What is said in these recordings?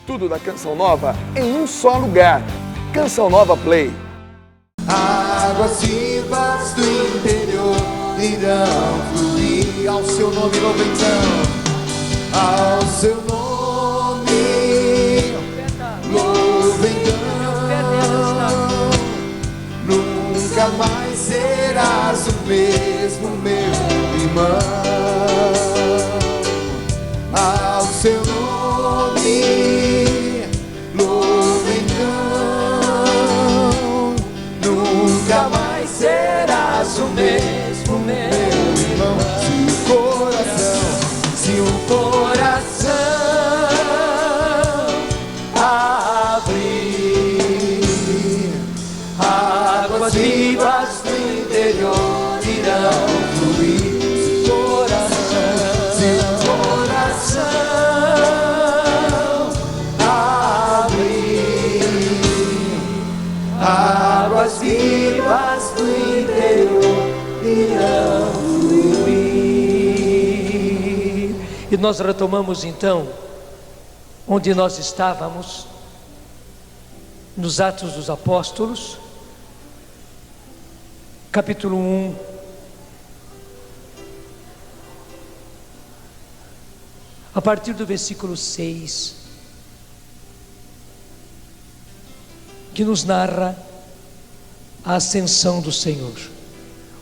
tudo da Canção Nova em um só lugar. Canção Nova Play. Águas vivas do interior irão fluir. Ao seu nome louventão, ao seu nome louventão. Nunca mais serás o mesmo, meu irmão. Ao seu nome louventão. Nunca mais serás o mesmo, meu irmão. Se o coração abrir, águas vivas do interior irão fluir. Se o coração abrir, águas vivas do interior irão fluir. E nós retomamos então onde nós estávamos nos Atos dos Apóstolos, capítulo 1, a partir do versículo 6, que nos narra a ascensão do Senhor.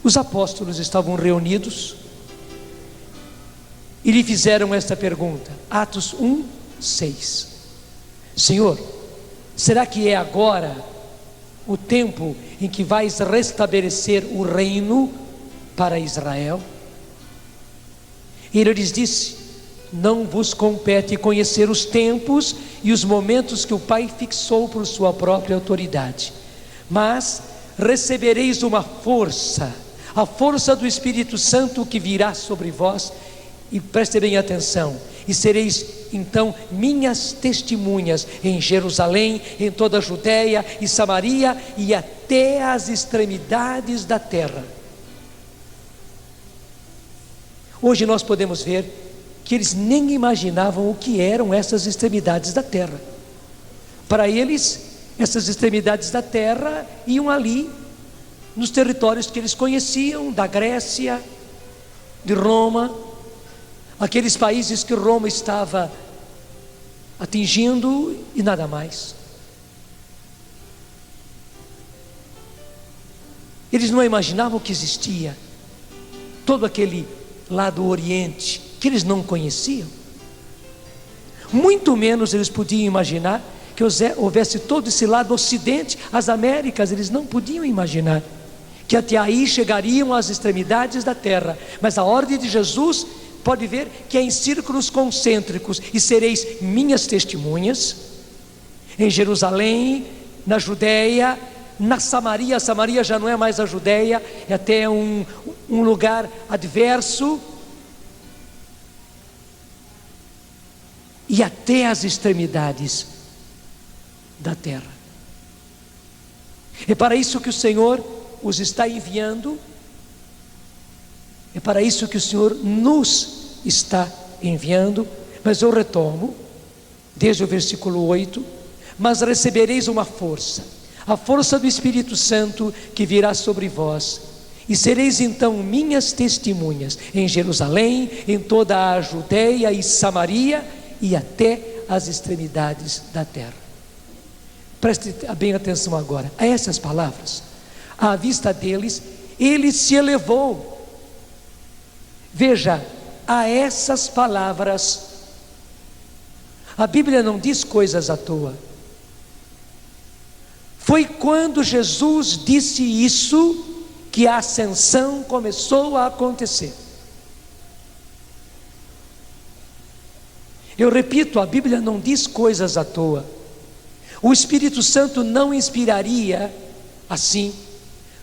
Os apóstolos estavam reunidos e lhe fizeram esta pergunta, Atos 1, 6. Senhor, será que é agora o tempo em que vais restabelecer o reino para Israel? E ele lhes disse, não vos compete conhecer os tempos e os momentos que o Pai fixou por sua própria autoridade, mas recebereis uma força, a força do Espírito Santo que virá sobre vós. E preste bem atenção, e sereis então minhas testemunhas em Jerusalém, em toda a Judeia e Samaria e até as extremidades da terra. Hoje nós podemos ver que eles nem imaginavam o que eram essas extremidades da terra. Para eles, essas extremidades da terra iam ali, nos territórios que eles conheciam, da Grécia, de Roma, aqueles países que Roma estava atingindo e nada mais. Eles não imaginavam que existia todo aquele lado oriente que eles não conheciam. Muito menos eles podiam imaginar que houvesse todo esse lado ocidente, as Américas. Eles não podiam imaginar que até aí chegariam as extremidades da terra. Mas a ordem de Jesus, pode ver que é em círculos concêntricos, e sereis minhas testemunhas em Jerusalém, na Judeia, na Samaria. A Samaria já não é mais a Judeia, é até um lugar adverso, e até as extremidades da terra. É para isso que o Senhor os está enviando. É para isso que o Senhor nos está enviando. Mas eu retomo, desde o versículo 8, mas recebereis uma força, a força do Espírito Santo que virá sobre vós, e sereis então minhas testemunhas em Jerusalém, em toda a Judeia e Samaria, e até as extremidades da terra. Preste bem atenção agora a essas palavras. À vista deles, ele se elevou. Veja, a essas palavras, a Bíblia não diz coisas à toa. Foi quando Jesus disse isso que a ascensão começou a acontecer. Eu repito, a Bíblia não diz coisas à toa. O Espírito Santo não inspiraria assim,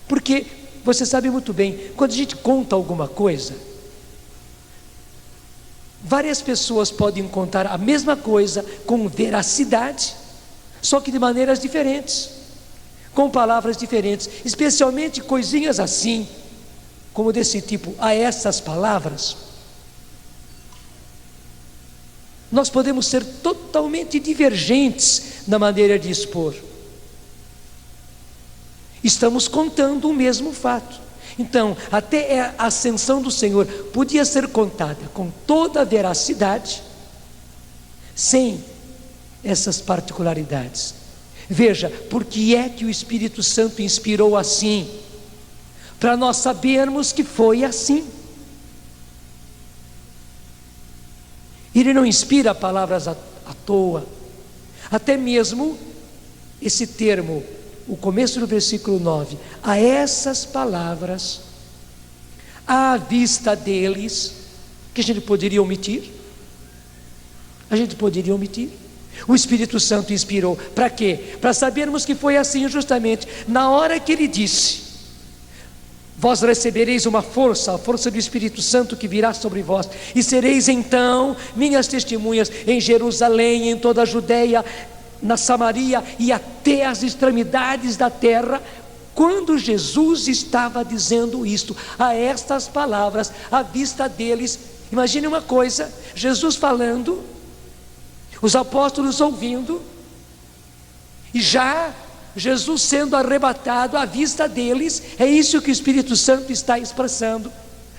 porque você sabe muito bem, quando a gente conta alguma coisa, várias pessoas podem contar a mesma coisa com veracidade, só que de maneiras diferentes, com palavras diferentes, especialmente coisinhas assim, como desse tipo, a essas palavras. nós podemos ser totalmente divergentes na maneira de expor. Estamos contando o mesmo fato. Então, até a ascensão do Senhor podia ser contada com toda a veracidade, sem essas particularidades. Veja, por que é que o Espírito Santo inspirou assim? Para nós sabermos que foi assim. Ele não inspira palavras à toa. Até mesmo esse termo, o começo do versículo 9, a essas palavras, à vista deles, que a gente poderia omitir. A gente poderia omitir. O Espírito Santo inspirou, para quê? Para sabermos que foi assim justamente na hora que ele disse: vós recebereis uma força, a força do Espírito Santo que virá sobre vós, e sereis então minhas testemunhas em Jerusalém, em toda a Judeia, na Samaria e até as extremidades da terra. Quando Jesus estava dizendo isto, a estas palavras, à vista deles, imagine uma coisa, Jesus falando, os apóstolos ouvindo, e já Jesus sendo arrebatado à vista deles. É isso que o Espírito Santo está expressando.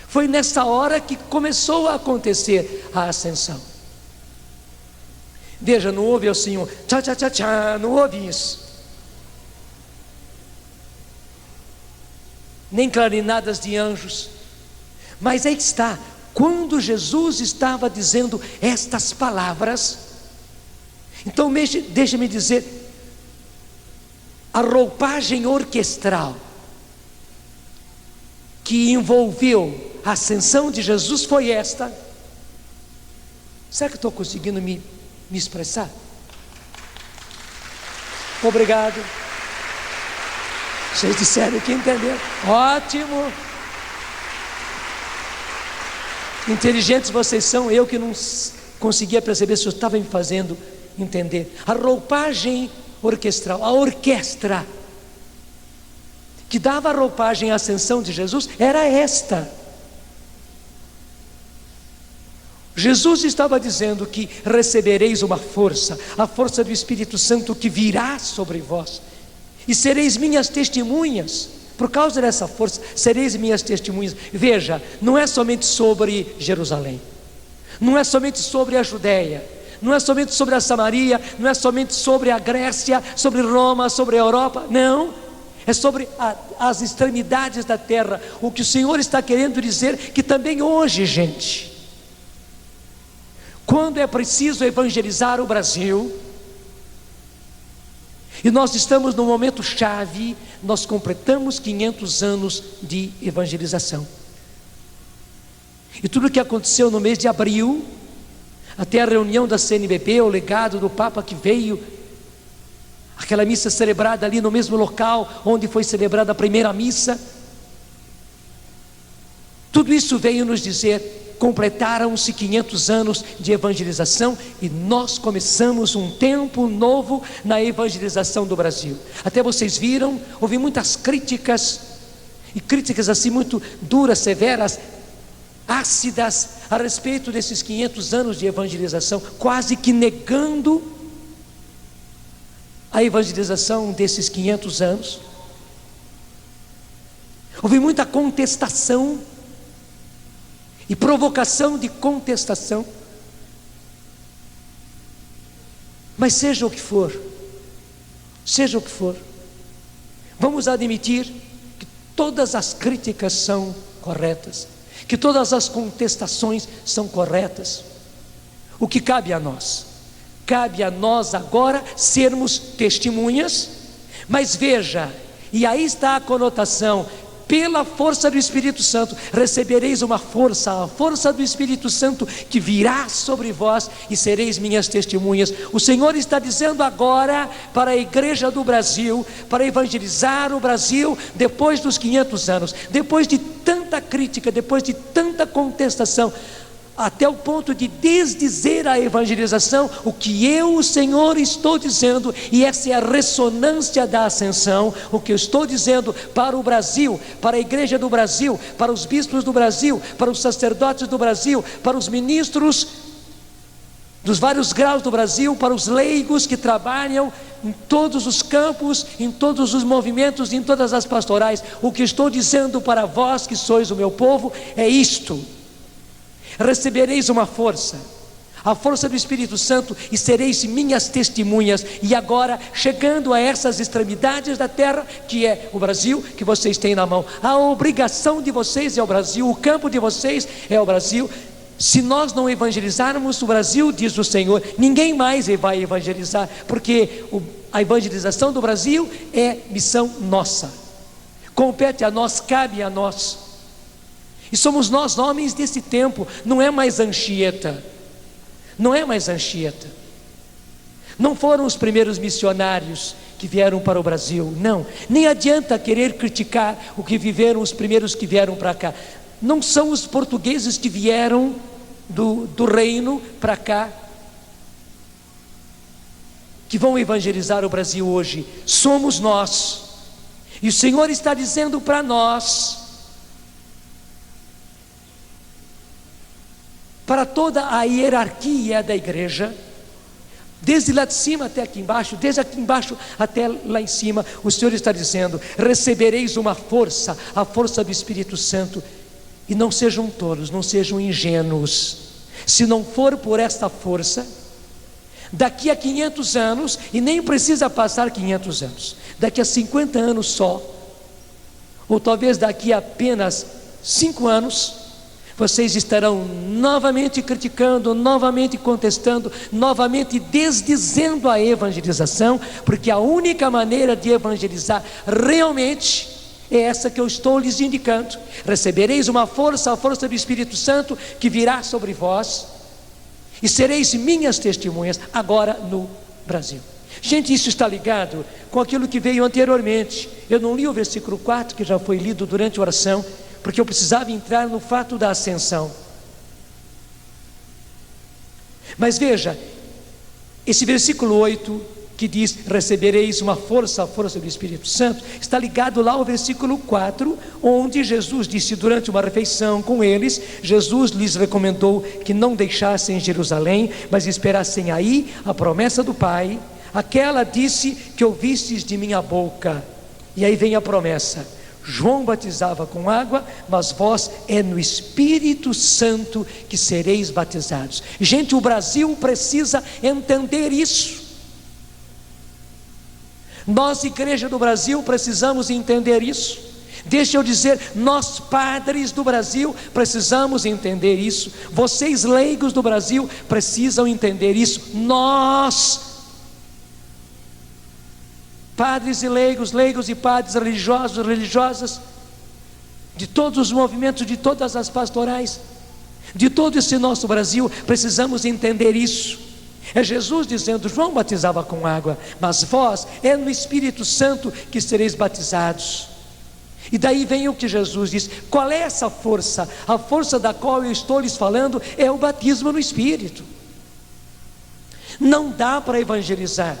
Foi nessa hora que começou a acontecer a ascensão. Veja, não houve assim um tchá tchá tchá tchá, não houve isso. Nem clarinadas de anjos. Mas aí está, quando Jesus estava dizendo estas palavras, então deixa-me dizer, a roupagem orquestral que envolveu a ascensão de Jesus foi esta. Será que estou conseguindo me expressar? Obrigado. Vocês disseram que entenderam. Ótimo. Inteligentes vocês são, eu que não conseguia perceber se eu estava me fazendo entender. A roupagem orquestral, a orquestra que dava a roupagem à ascensão de Jesus era esta. Jesus estava dizendo que recebereis uma força, a força do Espírito Santo que virá sobre vós, e sereis minhas testemunhas. Por causa dessa força, sereis minhas testemunhas. Veja, não é somente sobre Jerusalém, não é somente sobre a Judéia, não é somente sobre a Samaria, não é somente sobre a Grécia, sobre Roma, sobre a Europa, não, é sobre as extremidades da terra. O que o Senhor está querendo dizer que também hoje, gente, quando é preciso evangelizar o Brasil, e nós estamos no momento chave, nós completamos 500 anos de evangelização, e tudo o que aconteceu no mês de abril, até a reunião da CNBB, o legado do Papa que veio, aquela missa celebrada ali no mesmo local onde foi celebrada a primeira missa, tudo isso veio nos dizer: completaram-se 500 anos de evangelização e nós começamos um tempo novo na evangelização do Brasil. Até vocês viram, houve muitas críticas, e críticas assim muito duras, severas, ácidas a respeito desses 500 anos de evangelização, quase que negando a evangelização desses 500 anos. Houve muita contestação e provocação de contestação. Mas seja o que for, vamos admitir que todas as críticas são corretas, que todas as contestações são corretas. O que cabe a nós? Cabe a nós agora sermos testemunhas, mas veja, e aí está a conotação: pela força do Espírito Santo recebereis uma força, a força do Espírito Santo que virá sobre vós e sereis minhas testemunhas. O Senhor está dizendo agora para a igreja do Brasil, para evangelizar o Brasil depois dos 500 anos, depois de tanta crítica, depois de tanta contestação, até o ponto de desdizer a evangelização, o que eu, o Senhor, estou dizendo, e essa é a ressonância da ascensão, o que eu estou dizendo para o Brasil, para a igreja do Brasil, para os bispos do Brasil, para os sacerdotes do Brasil, para os ministros dos vários graus do Brasil, para os leigos que trabalham em todos os campos, em todos os movimentos, em todas as pastorais. O que estou dizendo para vós que sois o meu povo é isto: recebereis uma força, a força do Espírito Santo, e sereis minhas testemunhas. E agora, chegando a essas extremidades da terra, que é o Brasil, que vocês têm na mão, a obrigação de vocês é o Brasil, o campo de vocês é o Brasil. Se nós não evangelizarmos o Brasil, diz o Senhor, ninguém mais vai evangelizar, porque a evangelização do Brasil é missão nossa, compete a nós, cabe a nós, e somos nós homens desse tempo. Não é mais Anchieta, não é mais Anchieta, não foram os primeiros missionários que vieram para o Brasil, não, nem adianta querer criticar o que viveram os primeiros que vieram para cá. Não são os portugueses que vieram do reino para cá que vão evangelizar o Brasil hoje, somos nós. E o Senhor está dizendo para nós, para toda a hierarquia da igreja, desde lá de cima até aqui embaixo, desde aqui embaixo até lá em cima, o Senhor está dizendo: recebereis uma força, a força do Espírito Santo. E não sejam tolos, não sejam ingênuos. Se não for por esta força, daqui a 500 anos, e nem precisa passar 500 anos, daqui a 50 anos só, ou talvez daqui a apenas 5 anos, vocês estarão novamente criticando, novamente contestando, novamente desdizendo a evangelização, porque a única maneira de evangelizar realmente é essa que eu estou lhes indicando: recebereis uma força, a força do Espírito Santo, que virá sobre vós, e sereis minhas testemunhas, agora no Brasil. Gente, isso está ligado com aquilo que veio anteriormente. Eu não li o versículo 4, que já foi lido durante a oração, porque eu precisava entrar no fato da ascensão. Mas veja, esse versículo 8, que diz: recebereis uma força, a força do Espírito Santo, está ligado lá ao versículo 4, onde Jesus disse durante uma refeição com eles, Jesus lhes recomendou que não deixassem Jerusalém, mas esperassem aí a promessa do Pai, aquela disse que ouvistes de minha boca. E aí vem a promessa: João batizava com água, mas vós é no Espírito Santo que sereis batizados. Gente, o Brasil precisa entender isso. Nós, igreja do Brasil, precisamos entender isso. Deixa eu dizer, nós padres do Brasil precisamos entender isso. Vocês leigos do Brasil precisam entender isso. Nós, padres e leigos, leigos e padres, religiosos, religiosas, de todos os movimentos, de todas as pastorais, de todo esse nosso Brasil, precisamos entender isso. É Jesus dizendo: João batizava com água, mas vós é no Espírito Santo que sereis batizados. E daí vem o que Jesus diz. Qual é essa força? A força da qual eu estou lhes falando é o batismo no Espírito. Não dá para evangelizar.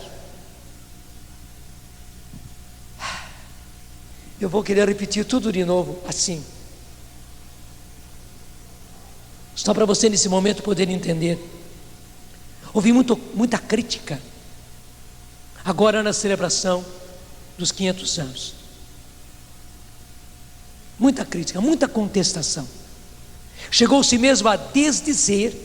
Eu vou querer repetir tudo de novo assim, só para você nesse momento poder entender. Houve muita crítica agora na celebração dos 500 anos. Muita crítica, muita contestação. Chegou-se mesmo a desdizer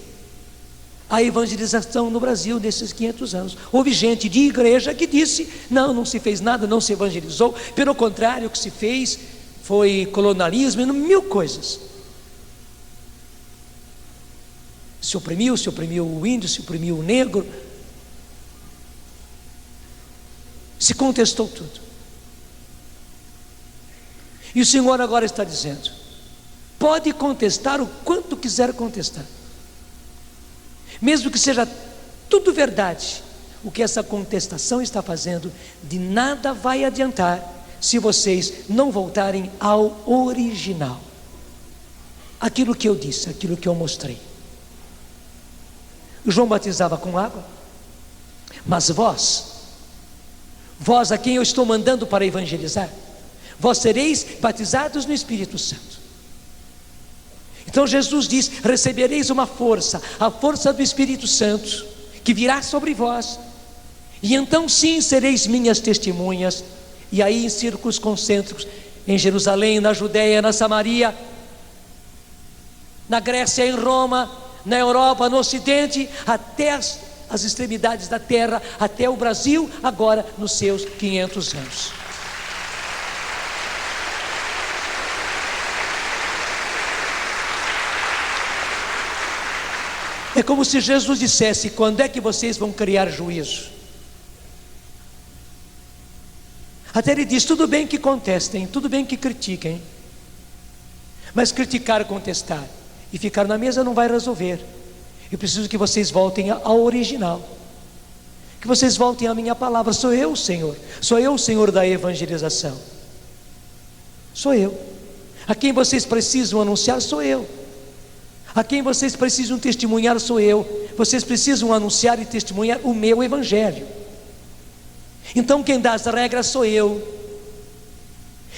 a evangelização no Brasil nesses 500 anos. Houve gente de igreja que disse: não se fez nada, não se evangelizou. Pelo contrário, o que se fez foi colonialismo e mil coisas. Se oprimiu o índio, se oprimiu o negro, se contestou tudo. E o Senhor agora está dizendo: pode contestar o quanto quiser contestar, mesmo que seja tudo verdade. O que essa contestação está fazendo, de nada vai adiantar se vocês não voltarem ao original, aquilo que eu disse, aquilo que eu mostrei. João batizava com água, mas vós a quem eu estou mandando para evangelizar, vós sereis batizados no Espírito Santo. Então Jesus diz: recebereis uma força, a força do Espírito Santo, que virá sobre vós, e então sim sereis minhas testemunhas. E aí em círculos concêntricos, em Jerusalém, na Judéia, na Samaria, na Grécia, em Roma, na Europa, no Ocidente, até as extremidades da terra, até o Brasil, agora nos seus 500 anos. É como se Jesus dissesse: quando é que vocês vão criar juízo? Até ele diz: tudo bem que contestem, tudo bem que critiquem, mas criticar, contestar e ficar na mesa não vai resolver. Eu preciso que vocês voltem ao original, que vocês voltem à minha palavra. Sou eu, Senhor, sou eu o Senhor da evangelização, sou eu. A quem vocês precisam anunciar sou eu, a quem vocês precisam testemunhar sou eu. Vocês precisam anunciar e testemunhar o meu evangelho. Então quem dá as regras sou eu.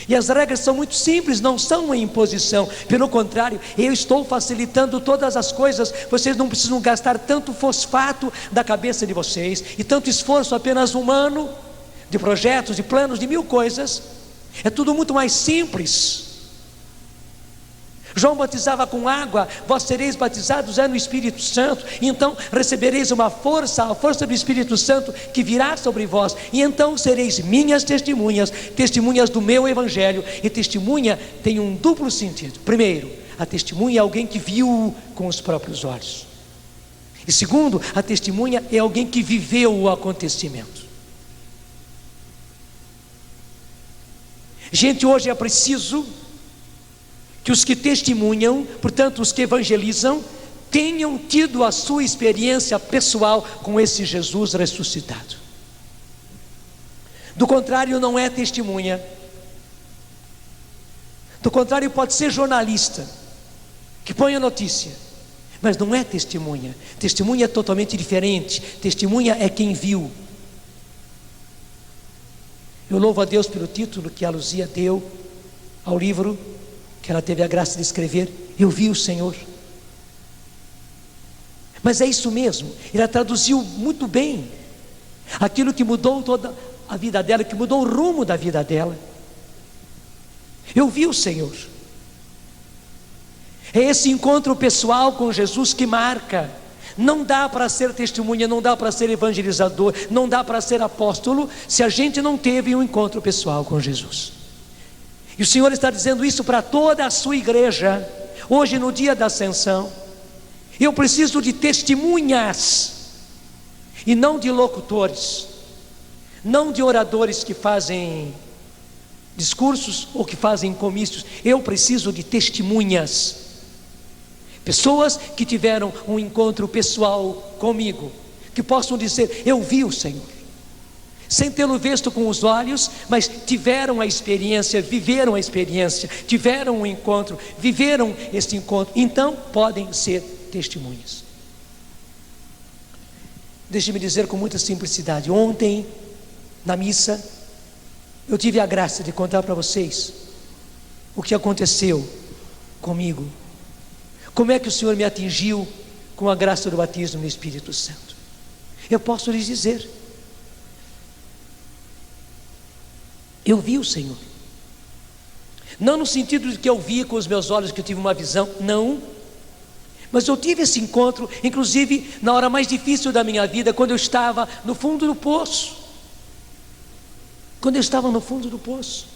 E as regras são muito simples, não são uma imposição. Pelo contrário, eu estou facilitando todas as coisas. Vocês não precisam gastar tanto fosfato da cabeça de vocês e tanto esforço apenas humano, de projetos, de planos, de mil coisas. É tudo muito mais simples. João batizava com água, vós sereis batizados no Espírito Santo, e então recebereis uma força, a força do Espírito Santo que virá sobre vós, e então sereis minhas testemunhas, testemunhas do meu evangelho. E testemunha tem um duplo sentido. Primeiro, a testemunha é alguém que viu com os próprios olhos, e segundo, a testemunha é alguém que viveu o acontecimento. Gente, hoje é preciso que os que testemunham, portanto os que evangelizam, tenham tido a sua experiência pessoal com esse Jesus ressuscitado. Do contrário, não é testemunha. Do contrário, pode ser jornalista que põe a notícia, mas não é testemunha. Testemunha é totalmente diferente. Testemunha é quem viu. Eu louvo a Deus pelo título que a Luzia deu ao livro que ela teve a graça de escrever: Eu vi o Senhor. Mas é isso mesmo, ela traduziu muito bem aquilo que mudou toda a vida dela, que mudou o rumo da vida dela. Eu vi o Senhor. É esse encontro pessoal com Jesus que marca. Não dá para ser testemunha, não dá para ser evangelizador, não dá para ser apóstolo se a gente não teve um encontro pessoal com Jesus. E o Senhor está dizendo isso para toda a sua igreja, hoje no dia da ascensão. Eu preciso de testemunhas, e não de locutores, não de oradores que fazem discursos ou que fazem comícios. Eu preciso de testemunhas, pessoas que tiveram um encontro pessoal comigo, que possam dizer: eu vi o Senhor, sem tê-lo visto com os olhos, mas tiveram a experiência, viveram a experiência, tiveram um encontro, viveram este encontro, então podem ser testemunhas. Deixe-me dizer com muita simplicidade: ontem, na missa, eu tive a graça de contar para vocês o que aconteceu comigo, como é que o Senhor me atingiu com a graça do batismo no Espírito Santo. Eu posso lhes dizer: eu vi o Senhor, não no sentido de que eu vi com os meus olhos, que eu tive uma visão, não, mas eu tive esse encontro, inclusive na hora mais difícil da minha vida, quando eu estava no fundo do poço. Quando eu estava no fundo do poço,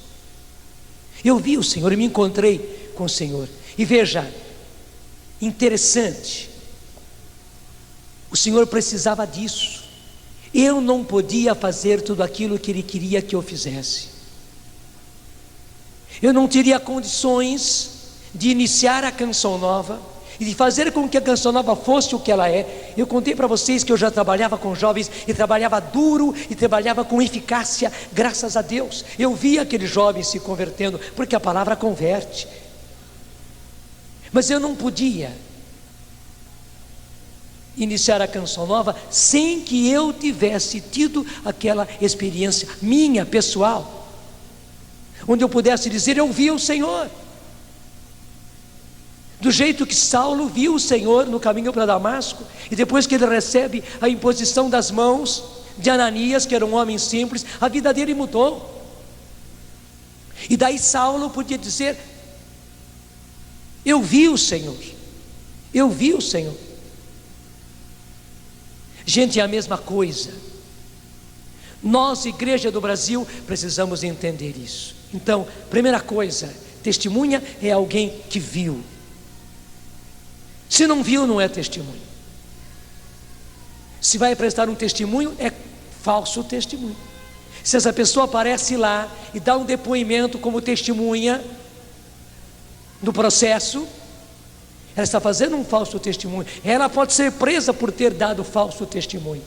eu vi o Senhor e me encontrei com o Senhor. E veja, interessante, o Senhor precisava disso. Eu não podia fazer tudo aquilo que Ele queria que eu fizesse. Eu não teria condições de iniciar a Canção Nova e de fazer com que a Canção Nova fosse o que ela é. Eu contei para vocês que eu já trabalhava com jovens, e trabalhava duro, e trabalhava com eficácia. Graças a Deus, eu vi aqueles jovens se convertendo, porque a palavra converte. Mas eu não podia iniciar a Canção Nova sem que eu tivesse tido aquela experiência minha, pessoal, onde eu pudesse dizer: eu vi o Senhor. Do jeito que Saulo viu o Senhor no caminho para Damasco, e depois que ele recebe a imposição das mãos de Ananias, que era um homem simples, a vida dele mudou. E daí Saulo podia dizer: eu vi o Senhor, eu vi o Senhor. Gente, é a mesma coisa. Nós, Igreja do Brasil, precisamos entender isso. Então, primeira coisa, testemunha é alguém que viu. Se não viu, não é testemunho. Se vai prestar um testemunho, é falso testemunho. Se essa pessoa aparece lá e dá um depoimento como testemunha no processo, ela está fazendo um falso testemunho. Ela pode ser presa por ter dado falso testemunho.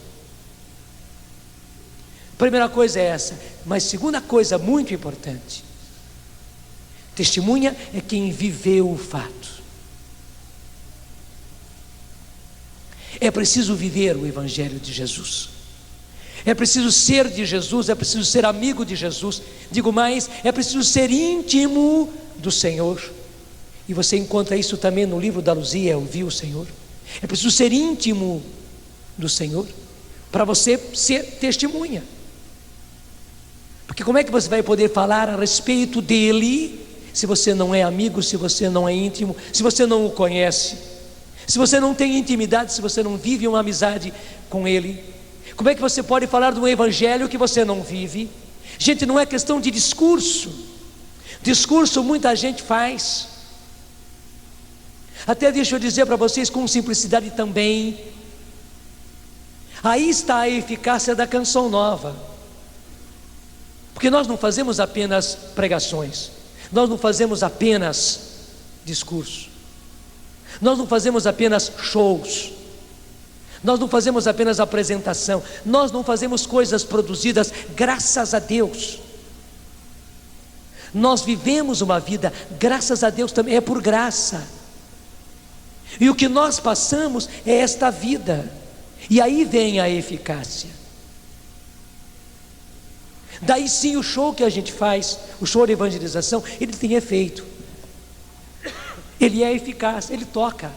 Primeira coisa é essa. Mas segunda coisa muito importante: testemunha é quem viveu o fato. É preciso viver o Evangelho de Jesus. É preciso ser de Jesus, é preciso ser amigo de Jesus. Digo mais, é preciso ser íntimo do Senhor. E você encontra isso também no livro da Luzia, Ouvir o Senhor. É preciso ser íntimo do Senhor para você ser testemunha. Porque como é que você vai poder falar a respeito dele se você não é amigo, se você não é íntimo, se você não o conhece, se você não tem intimidade, se você não vive uma amizade com ele? Como é que você pode falar de um evangelho que você não vive? Gente, não é questão de discurso. Discurso muita gente faz. Até deixa eu dizer para vocês com simplicidade também. Aí está a eficácia da canção nova. Porque nós não fazemos apenas pregações, nós não fazemos apenas discurso, nós não fazemos apenas shows, nós não fazemos apenas apresentação, nós não fazemos coisas produzidas, graças a Deus. Nós vivemos uma vida, graças a Deus também, é por graça. E o que nós passamos é esta vida. E aí vem a eficácia. Daí sim o show que a gente faz, o show de evangelização, ele tem efeito. Ele é eficaz, ele toca.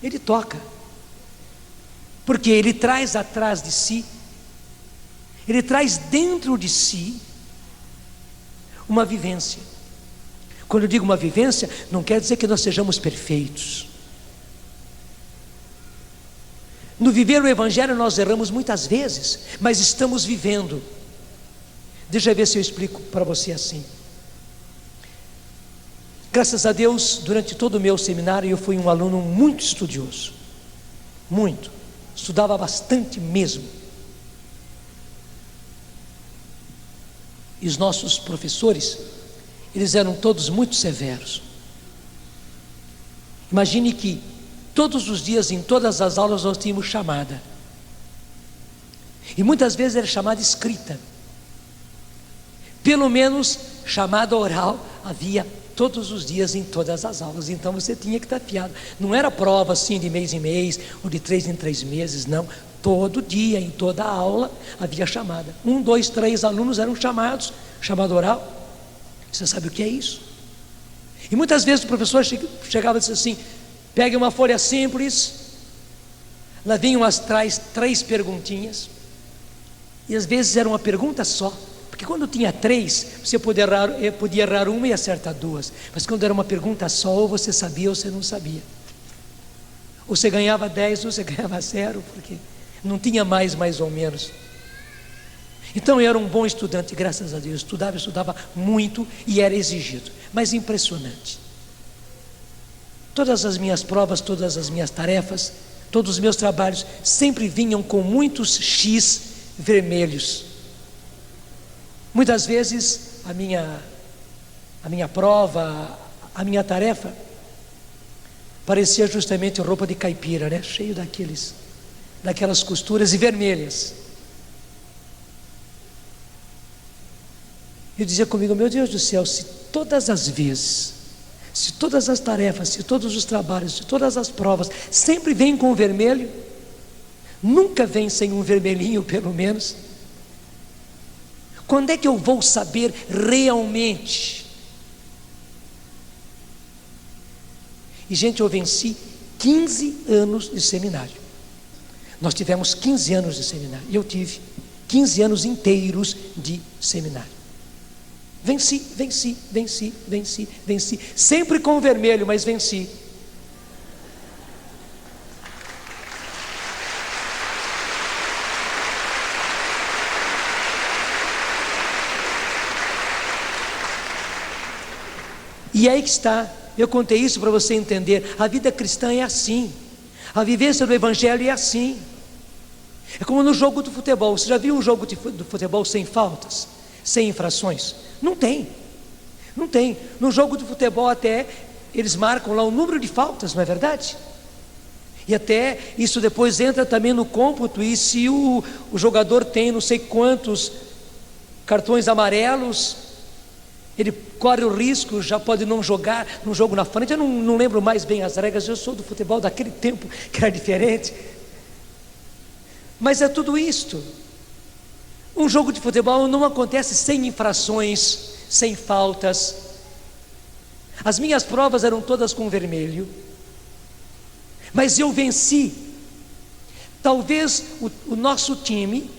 Ele toca. Porque ele traz atrás de si, ele traz dentro de si uma vivência. Quando eu digo uma vivência, não quer dizer que nós sejamos perfeitos. No viver o Evangelho nós erramos muitas vezes, mas estamos vivendo. Deixa eu ver se eu explico para você assim. Graças a Deus, durante todo o meu seminário eu fui um aluno muito estudioso. Muito. Estudava bastante mesmo. E os nossos professores, eles eram todos muito severos. Imagine que todos os dias, em todas as aulas, nós tínhamos chamada. E muitas vezes era chamada escrita. Pelo menos chamada oral havia todos os dias em todas as aulas. Então você tinha que estar afiado. Não era prova assim de mês em mês, ou de 3 em 3 meses, não. Todo dia, em toda a aula, havia chamada. 1, 2, 3 alunos eram chamados, chamada oral. Você sabe o que é isso? E muitas vezes o professor chegava e disse assim: pegue uma folha simples, lá vinham atrás 3 perguntinhas, e às vezes era uma pergunta só, porque quando tinha 3, você podia errar uma e acertar 2, mas quando era uma pergunta só, ou você sabia ou você não sabia, ou você ganhava 10 ou você ganhava 0, porque não tinha mais ou menos. Então eu era um bom estudante, graças a Deus, estudava muito e era exigido, mas impressionante. Todas as minhas provas, todas as minhas tarefas, todos os meus trabalhos sempre vinham com muitos X vermelhos. Muitas vezes a minha prova, a minha tarefa parecia justamente roupa de caipira, né? Cheio daquelas costuras e vermelhas. Eu dizia comigo: meu Deus do céu, se todas as vezes, se todas as tarefas, se todos os trabalhos, se todas as provas sempre vêm com vermelho, nunca vem sem um vermelhinho pelo menos, Quando é que eu vou saber realmente? E gente, eu venci 15 anos de seminário. Nós tivemos 15 anos de seminário. E eu tive 15 anos inteiros de seminário. Venci. Sempre com o vermelho, mas venci. E aí que está, eu contei isso para você entender, a vida cristã é assim, a vivência do Evangelho é assim, é como no jogo do futebol. Você já viu um jogo do futebol sem faltas, sem infrações? Não tem, no jogo do futebol até, eles marcam lá o número de faltas, não é verdade? E até isso depois entra também no cômputo, e se o jogador tem não sei quantos cartões amarelos, ele corre o risco, já pode não jogar no jogo na frente. Eu não lembro mais bem as regras, eu sou do futebol daquele tempo que era diferente. Mas é tudo isto. Um jogo de futebol não acontece sem infrações, sem faltas. As minhas provas eram todas com vermelho, mas eu venci. Talvez o nosso time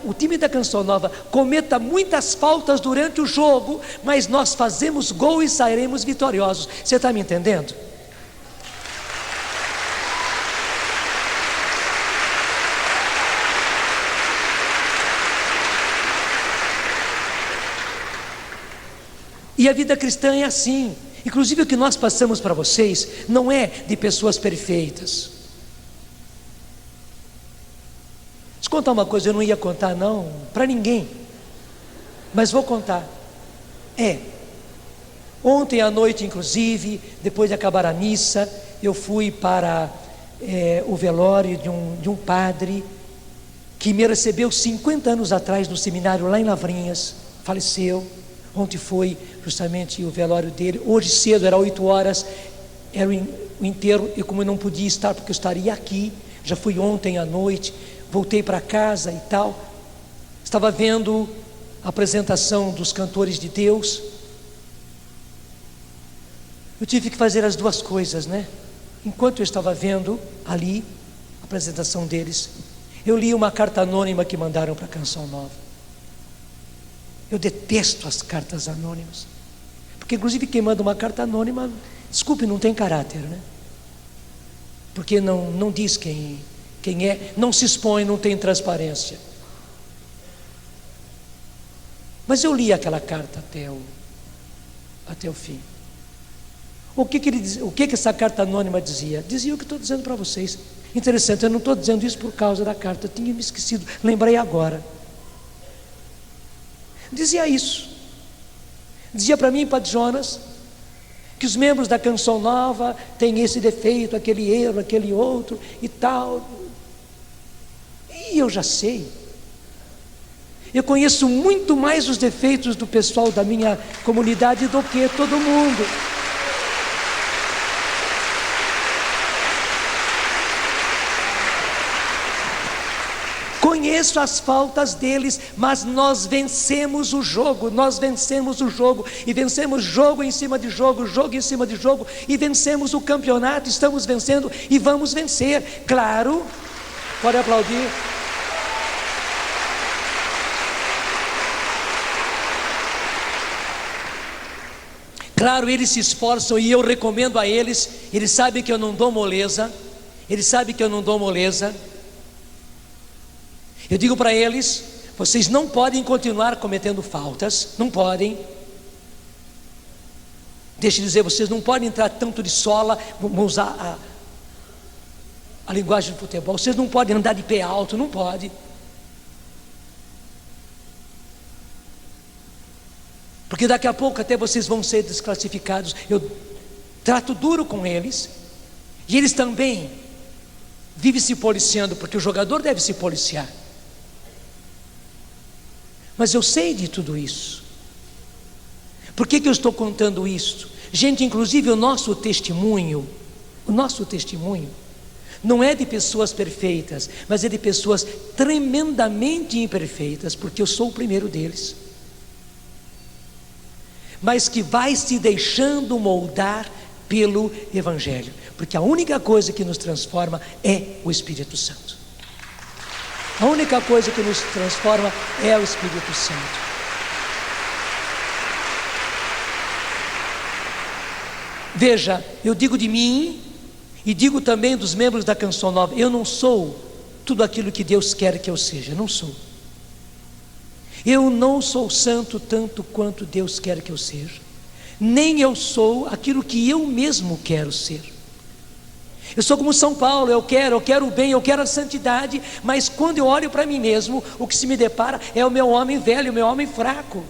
o time da Canção Nova cometa muitas faltas durante o jogo, mas nós fazemos gol e sairemos vitoriosos. Você está me entendendo? E a vida cristã é assim. Inclusive o que nós passamos para vocês não é de pessoas perfeitas. Deixa eu contar uma coisa, eu não ia contar não, para ninguém, mas vou contar. Ontem à noite inclusive, depois de acabar a missa, eu fui para o velório de um padre que me recebeu 50 anos atrás no seminário lá em Lavrinhas, faleceu. Ontem foi justamente o velório dele. Hoje cedo, era 8 horas, era o enterro, e como eu não podia estar porque eu estaria aqui, já fui ontem à noite, voltei para casa e tal, estava vendo a apresentação dos cantores de Deus. Eu tive que fazer as duas coisas, né? Enquanto eu estava vendo ali a apresentação deles, eu li uma carta anônima que mandaram para a Canção Nova. Eu detesto as cartas anônimas, porque inclusive quem manda uma carta anônima, desculpe, não tem caráter, né? Porque não diz quem é, não se expõe, não tem transparência. Mas eu li aquela carta até o fim. O que ele diz, o que essa carta anônima dizia? Dizia o que estou dizendo para vocês. Interessante, eu não estou dizendo isso por causa da carta, eu tinha me esquecido, lembrei agora. Dizia isso. Dizia para mim, Padre Jonas, que os membros da Canção Nova têm esse defeito, aquele erro, aquele outro e tal. E eu já sei. Eu conheço muito mais os defeitos do pessoal da minha comunidade do que todo mundo. Conheço as faltas deles, mas nós vencemos o jogo, e vencemos jogo em cima de jogo, jogo em cima de jogo, e vencemos o campeonato, estamos vencendo e vamos vencer, claro, pode aplaudir. Claro, eles se esforçam e eu recomendo a eles, eles sabem que eu não dou moleza, eu digo para eles, vocês não podem continuar cometendo faltas, não podem. Deixa eu dizer, vocês não podem entrar tanto de sola, vamos usar a linguagem do futebol, vocês não podem andar de pé alto, não pode. Porque daqui a pouco até vocês vão ser desclassificados. Eu trato duro com eles, e eles também vivem se policiando, porque o jogador deve se policiar. Mas eu sei de tudo isso. Por que eu estou contando isso? Gente, inclusive o nosso testemunho Não é de pessoas perfeitas, mas é de pessoas tremendamente imperfeitas, porque eu sou o primeiro deles. Mas que vai se deixando moldar pelo Evangelho, porque a única coisa que nos transforma é o Espírito Santo. A única coisa que nos transforma é o Espírito Santo. Veja, eu digo de mim e digo também dos membros da Canção Nova: eu não sou tudo aquilo que Deus quer que eu seja, não sou. Eu não sou santo tanto quanto Deus quer que eu seja, nem eu sou aquilo que eu mesmo quero ser. Eu sou como São Paulo, eu quero o bem, eu quero a santidade, mas quando eu olho para mim mesmo, o que se me depara é o meu homem velho, o meu homem fraco.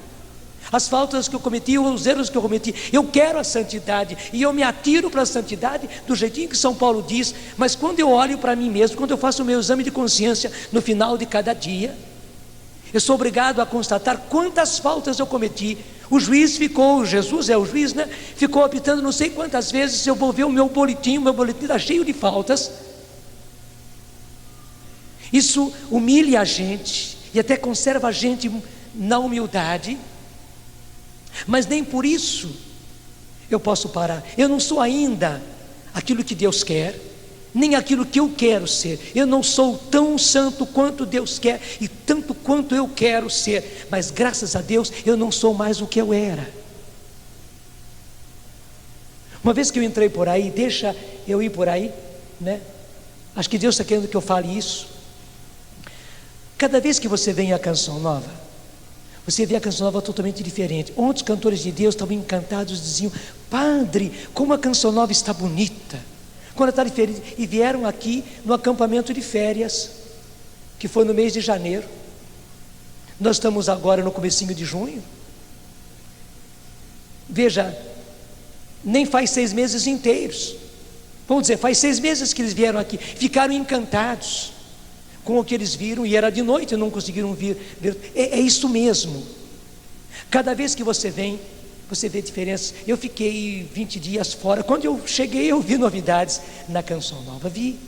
As faltas que eu cometi, os erros que eu cometi. Eu quero a santidade e eu me atiro para a santidade do jeitinho que São Paulo diz, mas quando eu olho para mim mesmo, quando eu faço o meu exame de consciência no final de cada dia, eu sou obrigado a constatar quantas faltas eu cometi. O juiz ficou, Jesus é o juiz, né? Ficou apitando não sei quantas vezes. Eu vou ver o meu boletim está cheio de faltas. Isso humilha a gente e até conserva a gente na humildade, mas nem por isso eu posso parar. Eu não sou ainda aquilo que Deus quer, nem aquilo que eu quero ser. Eu não sou tão santo quanto Deus quer e tanto quanto eu quero ser, mas graças a Deus eu não sou mais o que eu era. Uma vez que eu entrei por aí, deixa eu ir por aí, né? Acho que Deus está querendo que eu fale isso. Cada vez que você vem à Canção Nova, você vê a Canção Nova totalmente diferente. Ontem os cantores de Deus estavam encantados, diziam: Padre, como a Canção Nova está bonita, quando está diferente. E vieram aqui no acampamento de férias, que foi no mês de janeiro. Nós estamos agora no comecinho de junho. Veja, nem faz 6 meses inteiros, vamos dizer, faz 6 meses que eles vieram aqui. Ficaram encantados com o que eles viram, e era de noite, não conseguiram ver. É isso mesmo. Cada vez que você vem, você vê diferenças. Eu fiquei 20 dias fora. Quando eu cheguei, eu vi novidades na Canção Nova. Vi.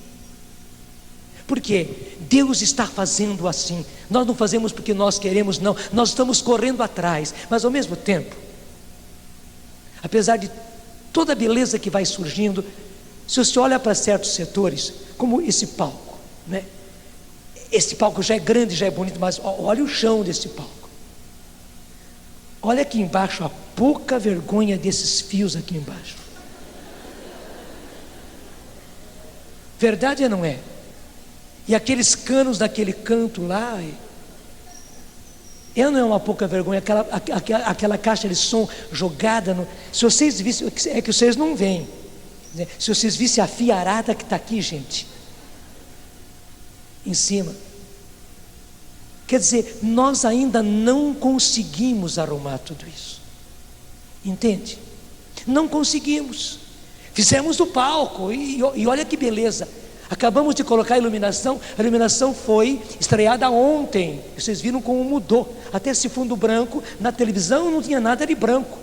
Por quê? Deus está fazendo assim. Nós não fazemos porque nós queremos, não. Nós estamos correndo atrás. Mas ao mesmo tempo, apesar de toda a beleza que vai surgindo, se você olha para certos setores, como esse palco, né? Esse palco já é grande, já é bonito, mas olha o chão desse palco. Olha aqui embaixo a pouca vergonha desses fios aqui embaixo. Verdade ou não é? E aqueles canos daquele canto lá, não é uma pouca vergonha, aquela caixa de som jogada no... Se vocês vissem, é que vocês não veem, né? Se vocês vissem a fiarada que está aqui, gente, em cima. Quer dizer, nós ainda não conseguimos arrumar tudo isso, entende? Não conseguimos. Fizemos o palco e olha que beleza. Acabamos de colocar a iluminação foi estreada ontem. Vocês viram como mudou. Até esse fundo branco, na televisão não tinha nada de branco,